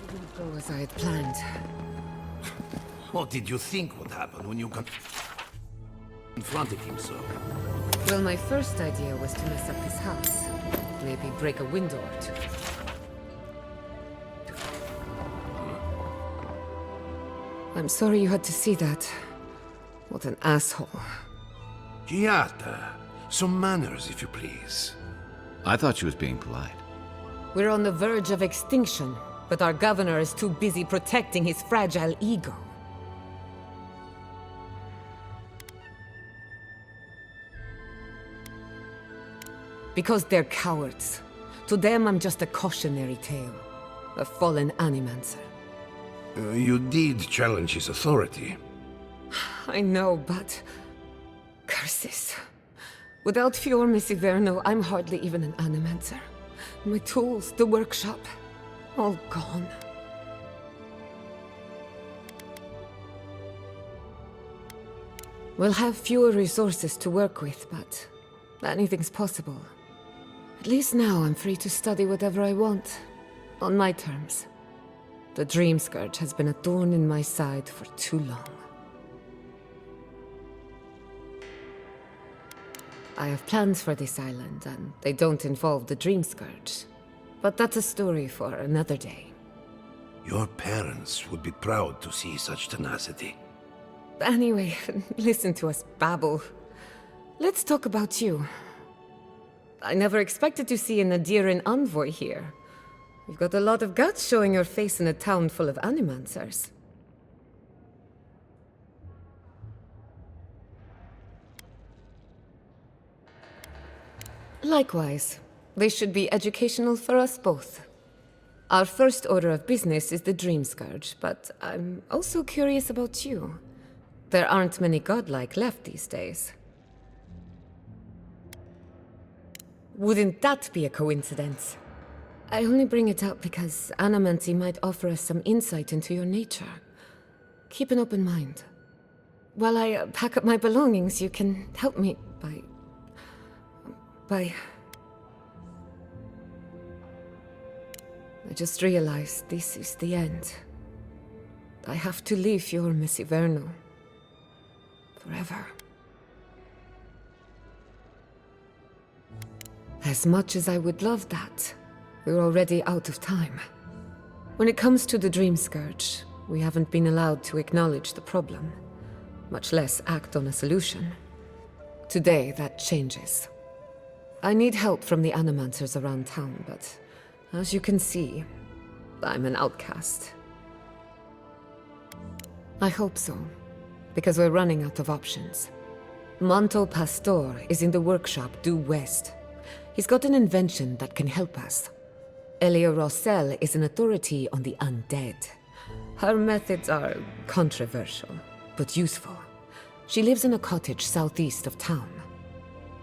Didn't go as I had planned. What did you think would happen when you confronted him so? Well, my first idea was to mess up his house. Maybe break a window or two. I'm sorry you had to see that. What an asshole. Giata, some manners, if you please. I thought she was being polite. We're on the verge of extinction, but our governor is too busy protecting his fragile ego. Because they're cowards. To them, I'm just a cautionary tale. A fallen animancer. You did challenge his authority. I know, but... curses. Without Fiorme Siverno, I'm hardly even an animancer. My tools, the workshop, all gone. We'll have fewer resources to work with, but anything's possible. At least now I'm free to study whatever I want, on my terms. The Dream Scourge has been a thorn in my side for too long. I have plans for this island, and they don't involve the Dream Scourge. But that's a story for another day. Your parents would be proud to see such tenacity. Anyway, listen to us babble. Let's talk about you. I never expected to see an Adiran envoy here. You've got a lot of guts showing your face in a town full of animancers. Likewise. They should be educational for us both. Our first order of business is the Dream Scourge, but I'm also curious about you. There aren't many godlike left these days. Wouldn't that be a coincidence? I only bring it up because Animancy might offer us some insight into your nature. Keep an open mind. While I pack up my belongings, you can help me by... I just realized this is the end. I have to leave Fiorme Siverno. Forever. As much as I would love that, we're already out of time. When it comes to the Dream Scourge, we haven't been allowed to acknowledge the problem, much less act on a solution. Today, that changes. I need help from the animancers around town, but as you can see, I'm an outcast. I hope so, because we're running out of options. Monto Pastor is in the workshop due west. He's got an invention that can help us. Elia Rossell is an authority on the undead. Her methods are controversial, but useful. She lives in a cottage southeast of town.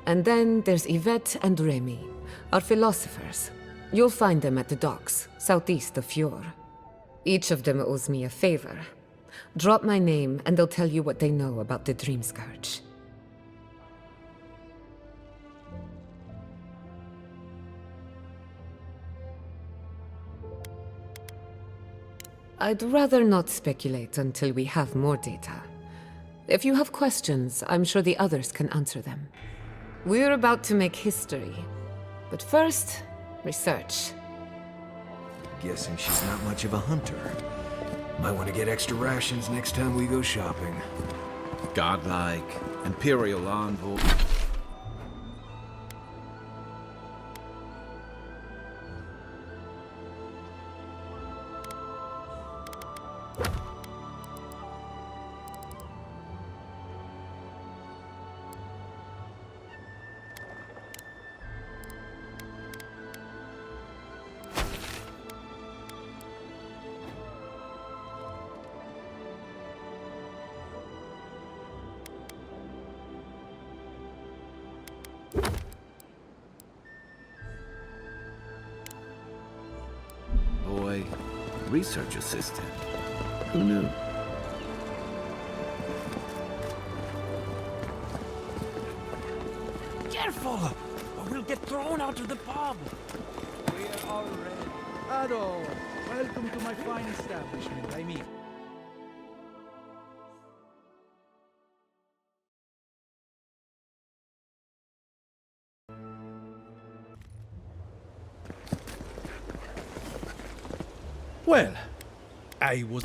And then there's Yvette and Remy, our philosophers. You'll find them at the docks, southeast of Fjord. Each of them owes me a favor. Drop my name and they'll tell you what they know about the Dream Scourge. I'd rather not speculate until we have more data. If you have questions, I'm sure the others can answer them. We're about to make history. But first, research. Guessing she's not much of a hunter. Might want to get extra rations next time we go shopping. Godlike, Imperial envoy. Boy, research assistant. Who knew? careful, or we'll get thrown out of the pub. We're all ready. Ado, welcome to my fine establishment, I mean. Well, I was...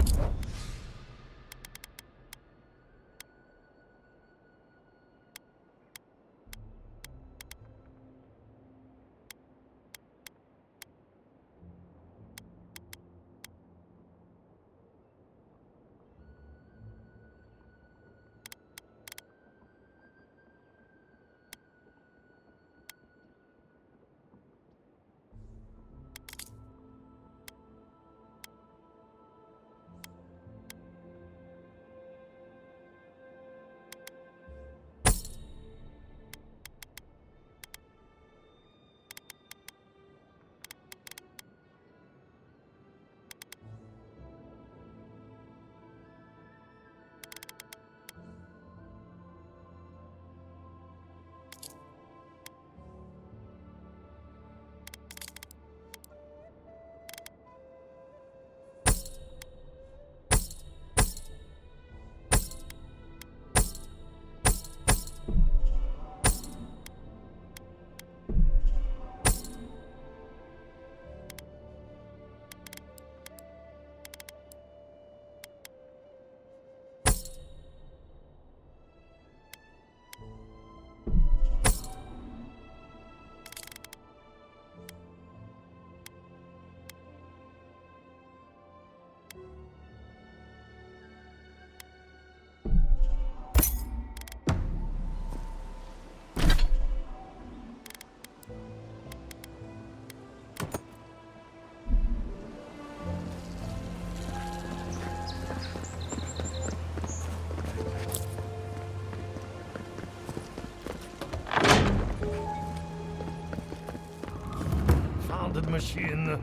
Machine.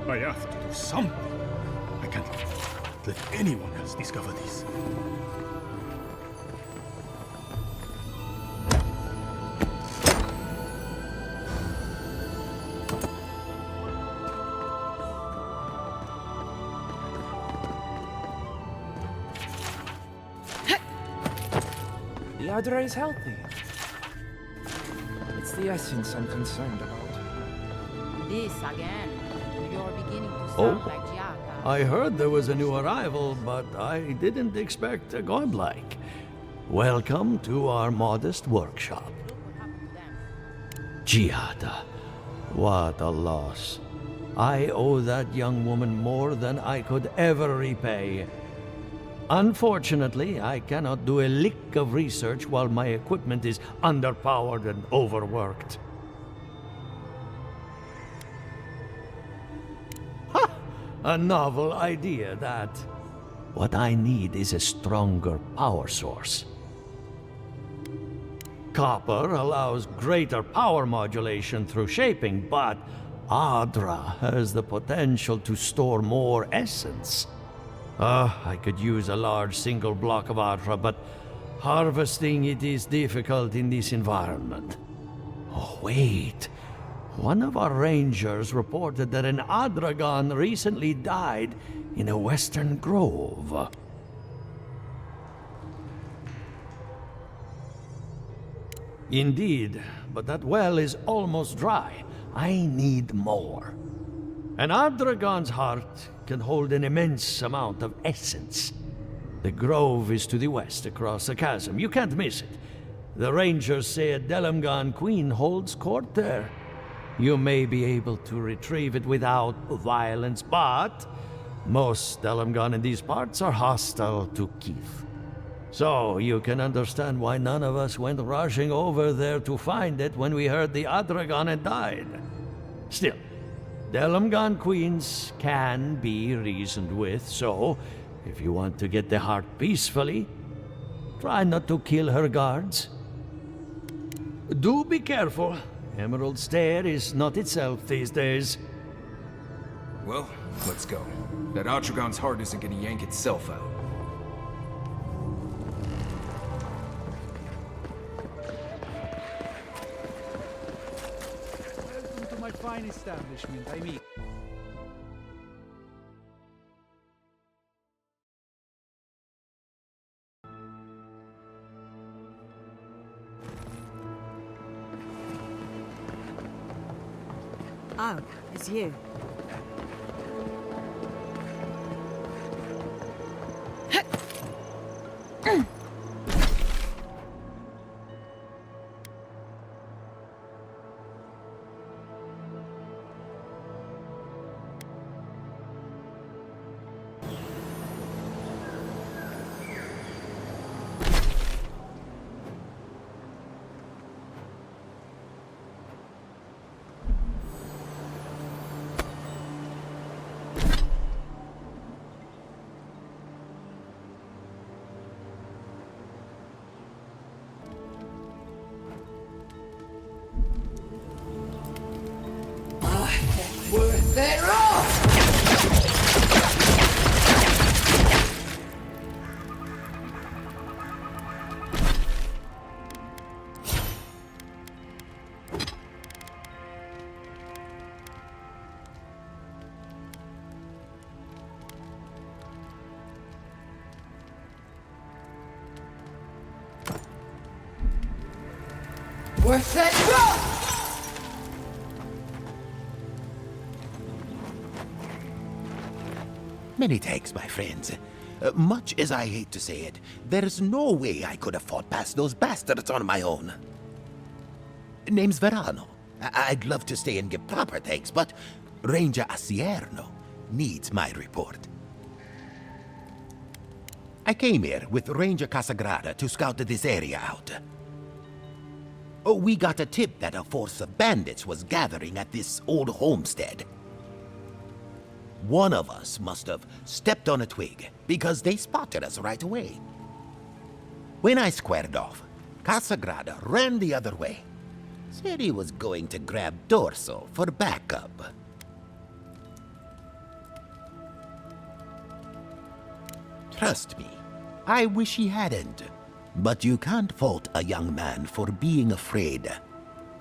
I have to do something. I can't let anyone else discover this. The Adra is healthy. It's the essence I'm concerned about. This again. You're beginning to sound Oh? like Giaca. I heard there was a new arrival, but I didn't expect a godlike. Welcome to our modest workshop. Look what happened to them. Giada, what a loss. I owe that young woman more than I could ever repay. Unfortunately, I cannot do a lick of research while my equipment is underpowered and overworked. Ha! A novel idea, that. What I need is a stronger power source. Copper allows greater power modulation through shaping, but Adra has the potential to store more essence. I could use a large single block of Adra, but harvesting it is difficult in this environment. Oh, wait. One of our rangers reported that an adragan recently died in a western grove. Indeed, but that well is almost dry. I need more. An adragan's heart can hold an immense amount of essence. The grove is to the west across the chasm. You can't miss it. The rangers say a delemgan queen holds court there. You may be able to retrieve it without violence, but most delemgan in these parts are hostile to Keith. So you can understand why none of us went rushing over there to find it when we heard the adragan had died. Still, delemgan queens can be reasoned with, so if you want to get the heart peacefully, try not to kill her guards. Do be careful. Emerald Stair is not itself these days. well, let's go. That adragon's heart isn't gonna yank itself out. Welcome to my fine establishment, I mean. Oh, it's you. Worth it all! Worth it all! Many thanks, my friends. Much as I hate to say it, there's no way I could have fought past those bastards on my own. Name's Verano. I'd love to stay and give proper thanks, but Ranger Asierno needs my report. I came here with Ranger Casagrada to scout this area out. Oh, we got a tip that a force of bandits was gathering at this old homestead. One of us must have stepped on a twig, because they spotted us right away. When I squared off, Casagrada ran the other way. Said he was going to grab Dorso for backup. Trust me, I wish he hadn't. But you can't fault a young man for being afraid.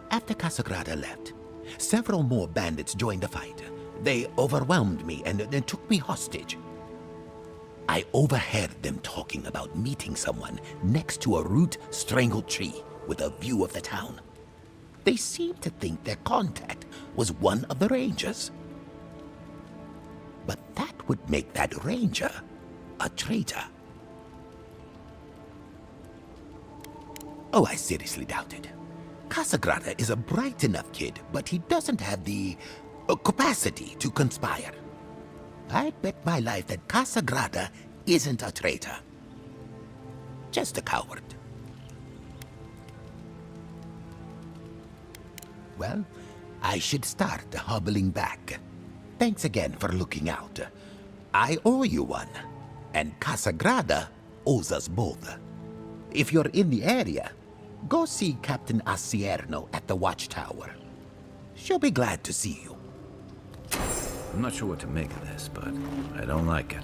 After Casagrada left, several more bandits joined the fight. They overwhelmed me and took me hostage. I overheard them talking about meeting someone next to a root-strangled tree with a view of the town. They seemed to think their contact was one of the rangers. But that would make that ranger a traitor. Oh, I seriously doubt it. Casagrada is a bright enough kid, but he doesn't have the capacity to conspire. I'd bet my life that Casagrada isn't a traitor. Just a coward. Well, I should start hobbling back. Thanks again for looking out. I owe you one, and Casagrada owes us both. If you're in the area, go see Captain Asierno at the watchtower. She'll be glad to see you. I'm not sure what to make of this, but I don't like it.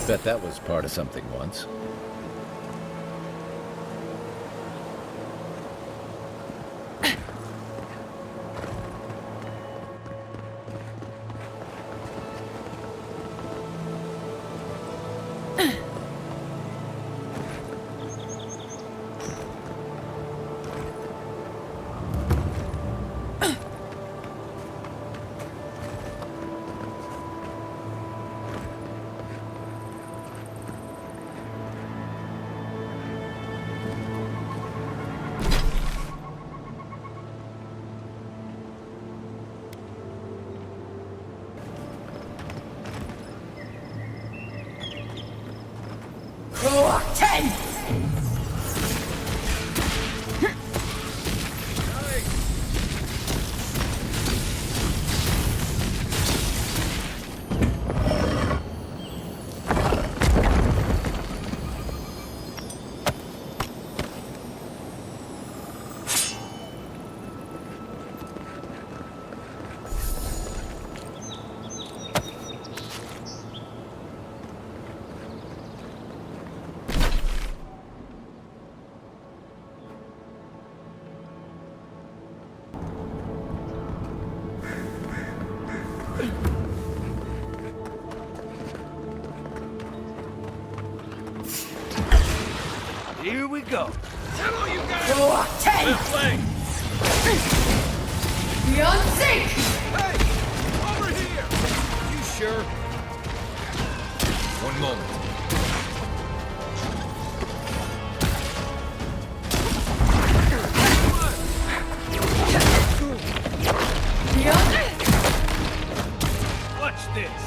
Bet that was part of something once. Here we go. Tell all you guys! 10! Left leg! Beyond sync! Hey! Over here! You sure? One moment. Beyond... Watch this!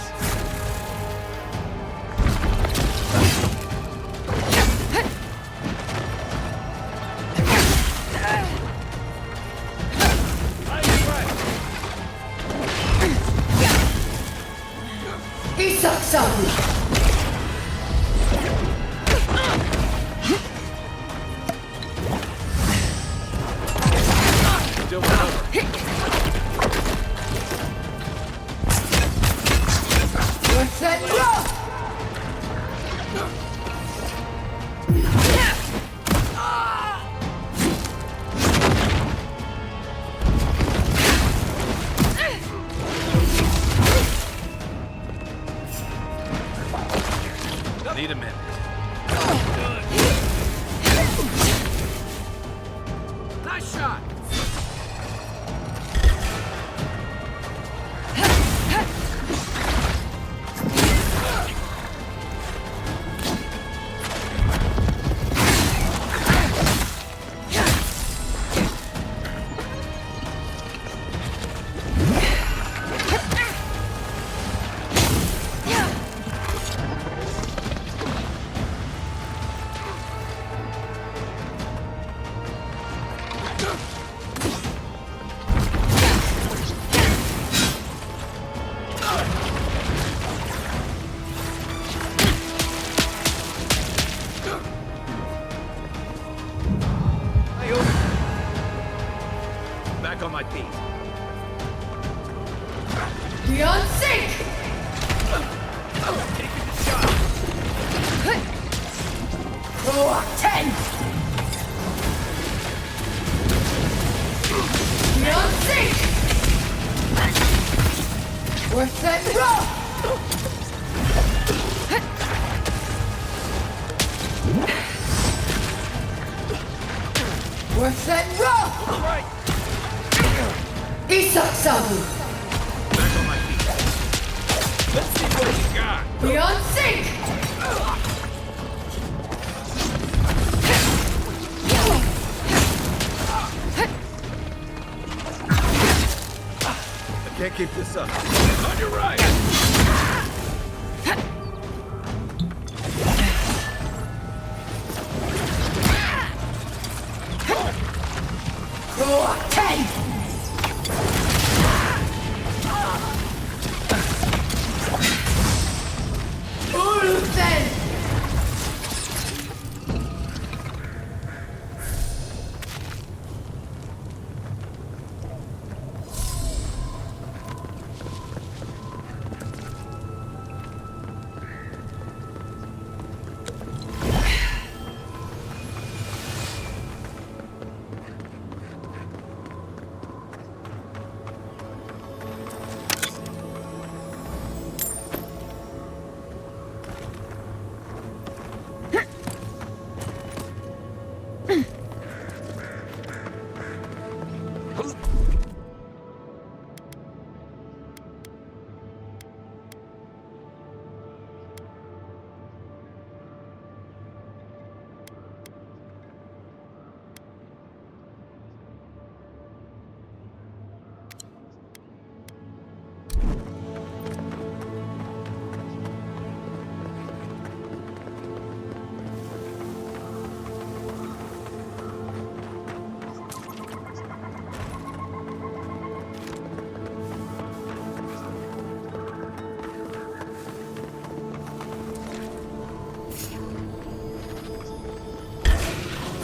Need a minute. Nice shot! Back on my feet. Beyond sync! Taking the shot. 10! Beyond sync! Worth that roll! Worth that roll! Right! Isaksabu! Back on my feet. Let's see what you got! Beyond sync! I can't keep this up. On your right!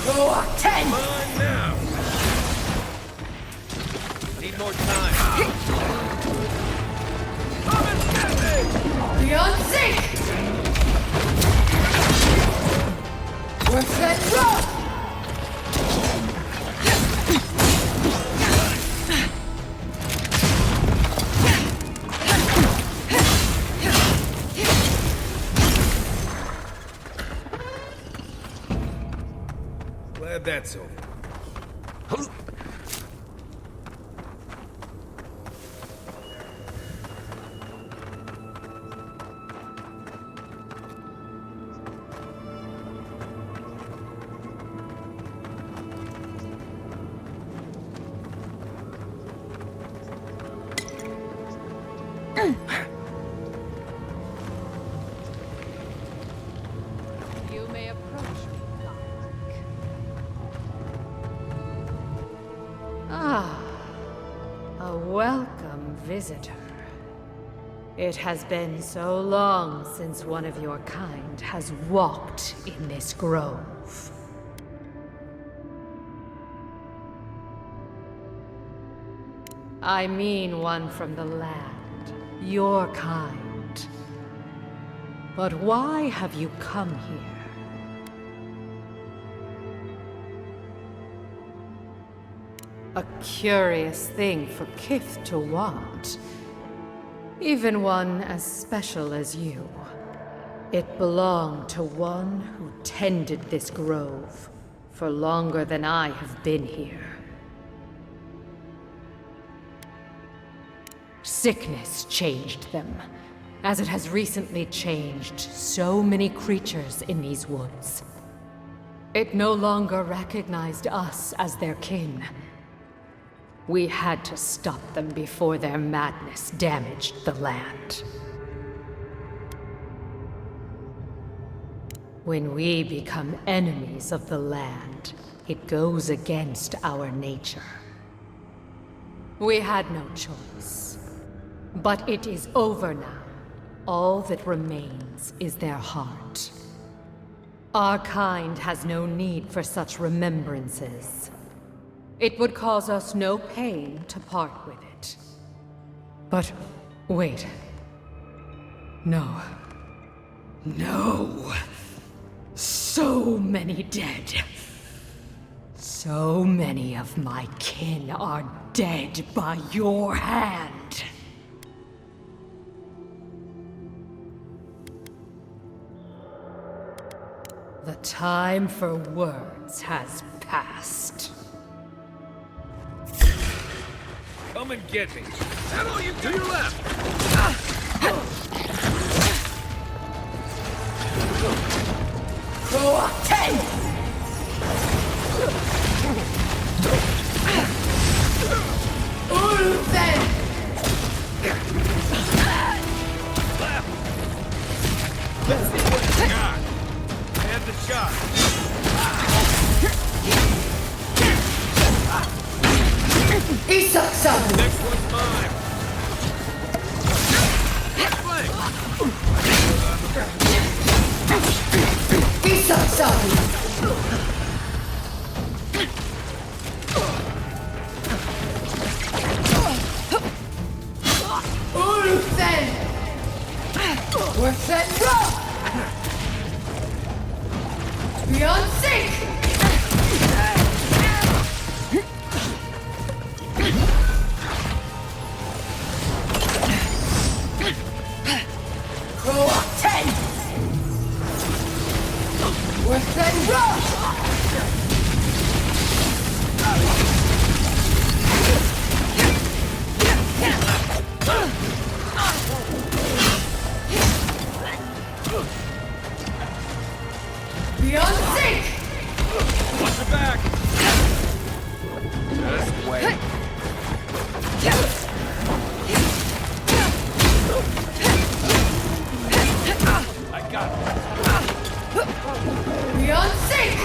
10! Come on now! Need more time. Come and get me! Beyond sync! Worth that rock! Glad that's over. You may approach me, Godlike. Ah, a welcome visitor. It has been so long since one of your kind has walked in this grove. I mean one from the land, your kind. But why have you come here? A curious thing for Kith to want. Even one as special as you. It belonged to one who tended this grove for longer than I have been here. Sickness changed them, as it has recently changed so many creatures in these woods. It no longer recognized us as their kin. We had to stop them before their madness damaged the land. When we become enemies of the land, it goes against our nature. We had no choice. But it is over now. All that remains is their heart. Our kind has no need for such remembrances. It would cause us no pain to part with it. But wait. No. No. So many dead. So many of my kin are dead by your hand. The time for words has passed. Come and get me. Is that all you do? To your left. Go 10! Ulfen! Let's see what you got. And the shot. Isaksabu! Next one's mine. Isaksabu! Ulfen! Worth that rock! Beyond sync! Go 10! Worth that rock! Beyond sync! Watch your back. Just wait. I got it. Beyond sync!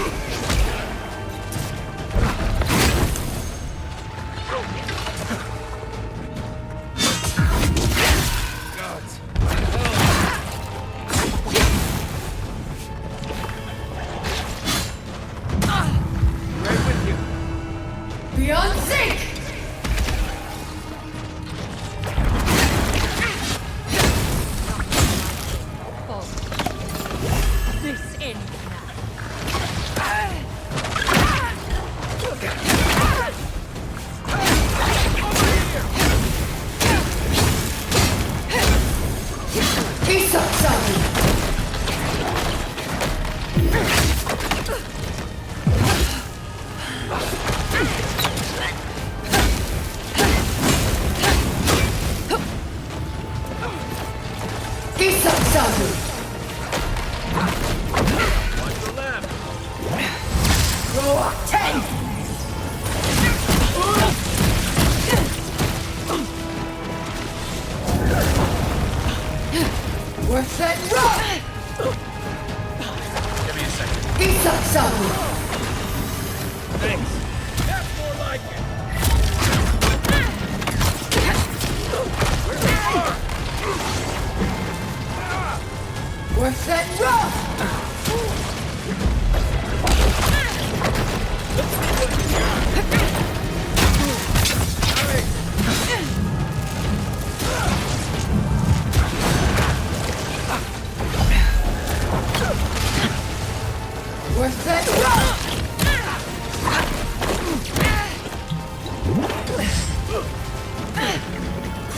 Gods. Thanks. That's more like it. Worse than rough! Let's see what you got. Worse than rough!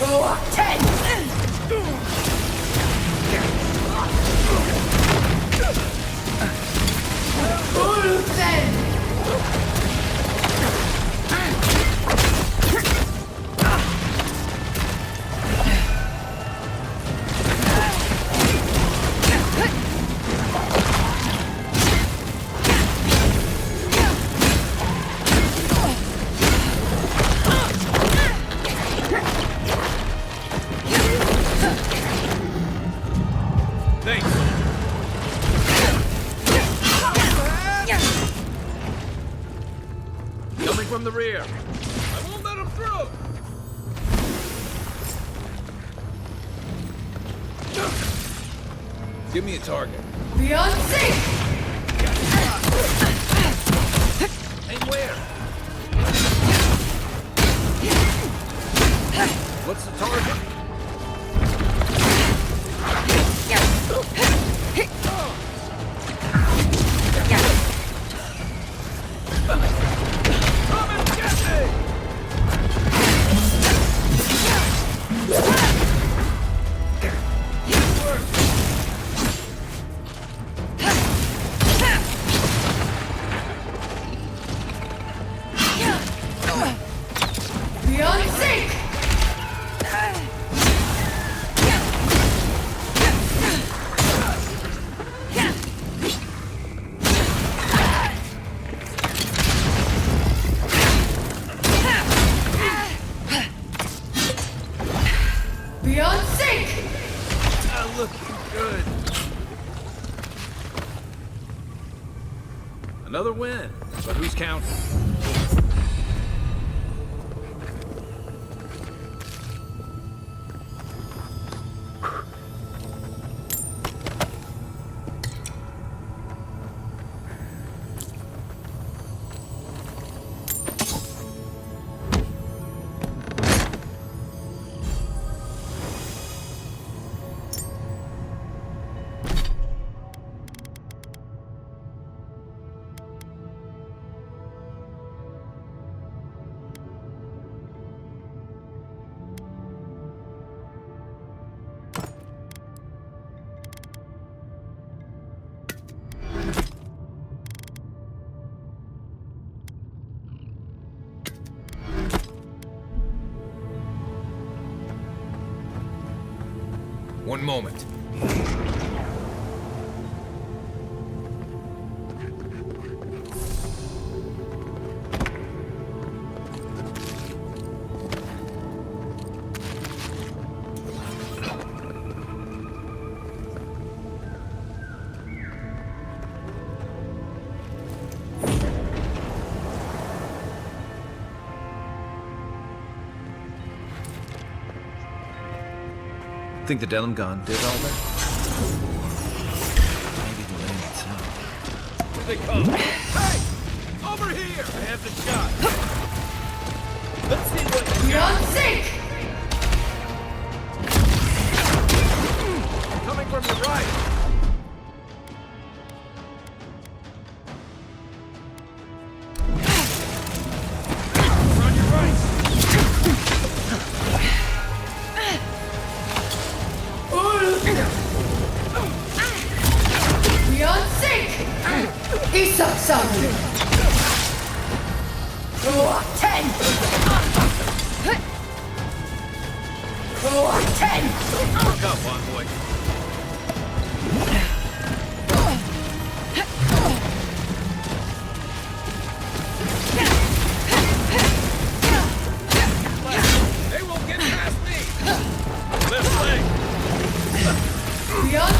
Go up 10! From the rear. I won't let him through. Give me a target. Beyond sync! Aim where? What's the target? Another win, but who's counting? One moment. Think the delemgana did all that? Maybe the land itself. Here they come! Hey! Over here! I have the shot! Let's see what you got! Coming from the right! On your right! Beyond sync! He sucks on me! 10! Go on 10! Look up, envoy. They won't get past me! Left leg! Beyond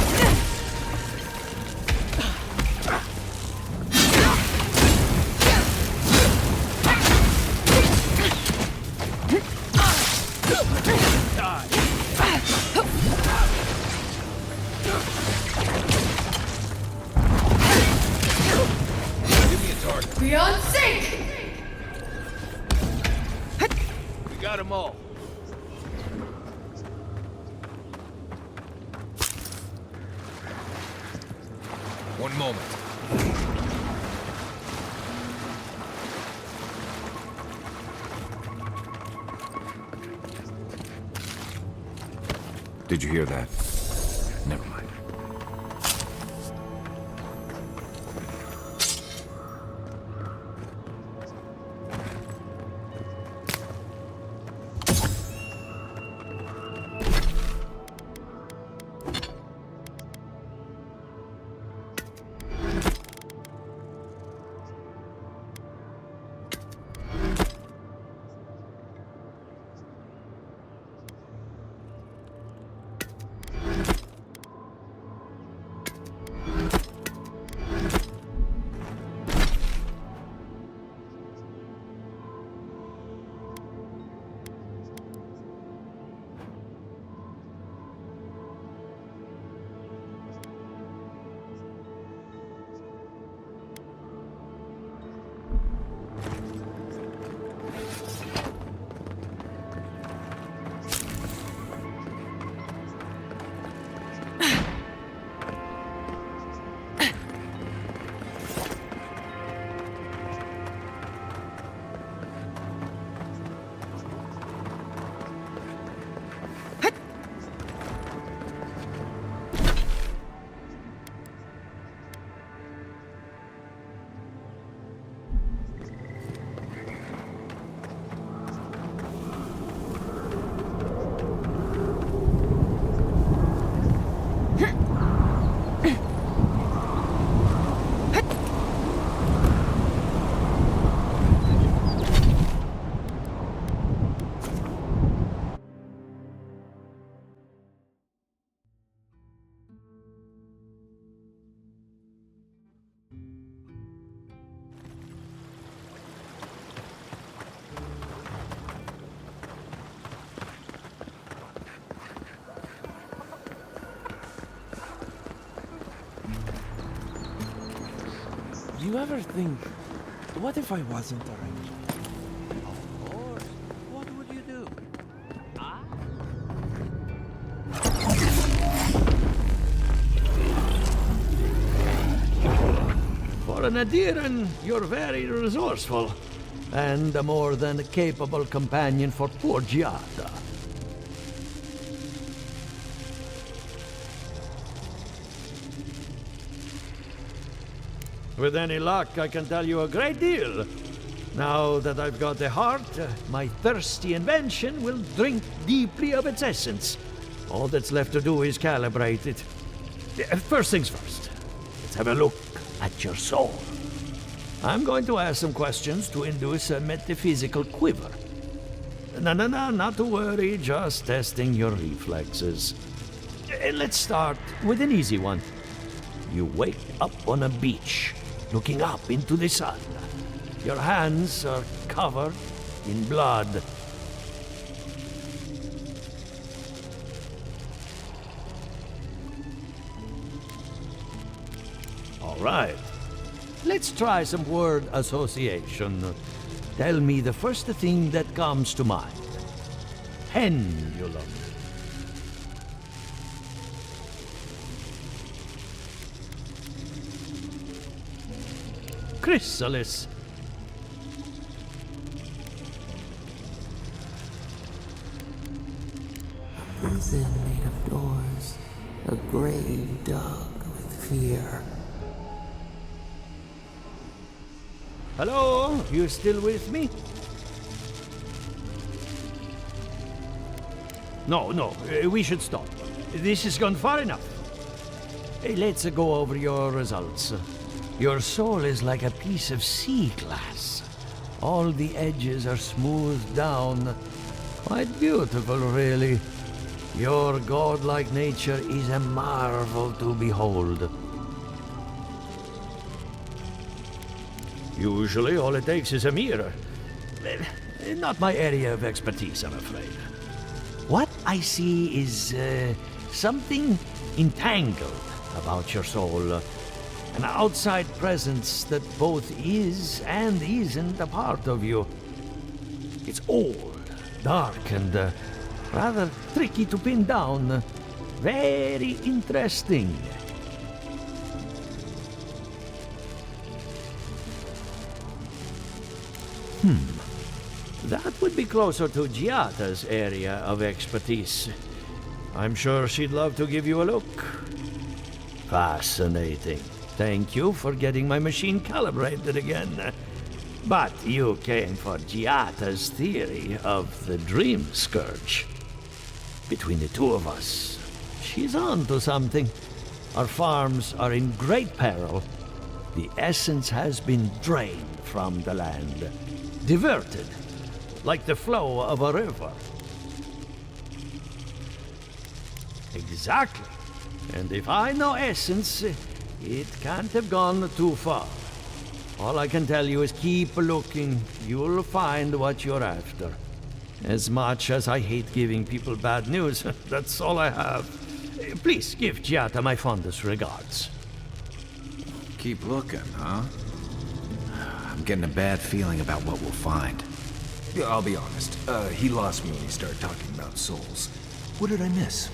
Beyond sync! We got them all. One moment. Did you hear that? Never mind. Do you ever think, what if I wasn't a ranger? Of course. What would you do? For an Adiran, you're very resourceful, and a more than capable companion for poor Giada. With any luck, I can tell you a great deal. Now that I've got a heart, my thirsty invention will drink deeply of its essence. All that's left to do is calibrate it. First things first, let's have a look at your soul. I'm going to ask some questions to induce a metaphysical quiver. No, not to worry, just testing your reflexes. Let's start with an easy one. You wake up on a beach, looking up into the sun. Your hands are covered in blood. All right. Let's try some word association. Tell me the first thing that comes to mind. Pendulum. Chrysalis. A prison made of doors, a grave dug with fear. Hello? You still with me? No, we should stop. This has gone far enough. Hey, let's go over your results. Your soul is like a piece of sea glass. All the edges are smoothed down. Quite beautiful, really. Your godlike nature is a marvel to behold. Usually, all it takes is a mirror. Not my area of expertise, I'm afraid. What I see is something entangled about your soul. An outside presence that both is and isn't a part of you. It's old, dark, and rather tricky to pin down. Very interesting. That would be closer to Giata's area of expertise. I'm sure she'd love to give you a look. Fascinating. Thank you for getting my machine calibrated again. But you came for Giata's theory of the Dream Scourge. Between the two of us, she's on to something. Our farms are in great peril. The essence has been drained from the land. Diverted, like the flow of a river. Exactly. And if I know essence, it can't have gone too far. All I can tell you is keep looking. You'll find what you're after. As much as I hate giving people bad news, that's all I have. Please give Giata my fondest regards. Keep looking, huh? I'm getting a bad feeling about what we'll find. Yeah, I'll be honest. He lost me when he started talking about souls. What did I miss?